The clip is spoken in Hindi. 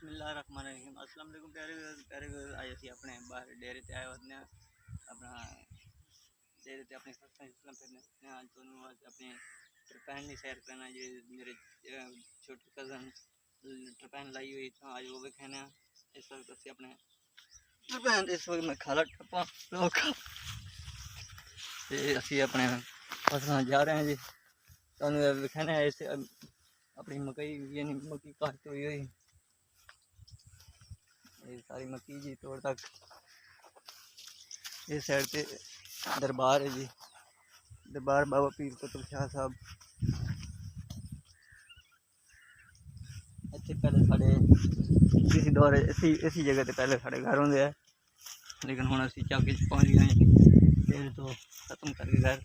बिस्मिल्लाहिर्रहमानिर्रहीम। अस्सलाम वालेकुम प्यारे प्यारे आए थे अपने बाहर डेरे ते आए होते हैं अपना डेरे ते अपने फसलें फिरने आज तो अपनी ट्रिपैन की सैर करना ये मेरे छोटे कज़न ट्रिपैन लाई हुई तो आज वो भी खाने इस वक्त असी अपने ट्रिपैन इस वक्त मैं खाला टप्पा असी अपने फसलें जा रहे हैं जी तो खाने ऐसे अपनी मकई यानी मक्की काटती हुई ये सारी मक्की जी तोड़ तक इस साइड पे दरबार है जी, दरबार बाबा पीर कुतुब शाह साहब। इतने पहले साढ़े इसी दौरे इसी जगह पे पहले साढ़े घर होंगे है, लेकिन हम असी चाके पहुँच गए फिर तो खत्म करके घर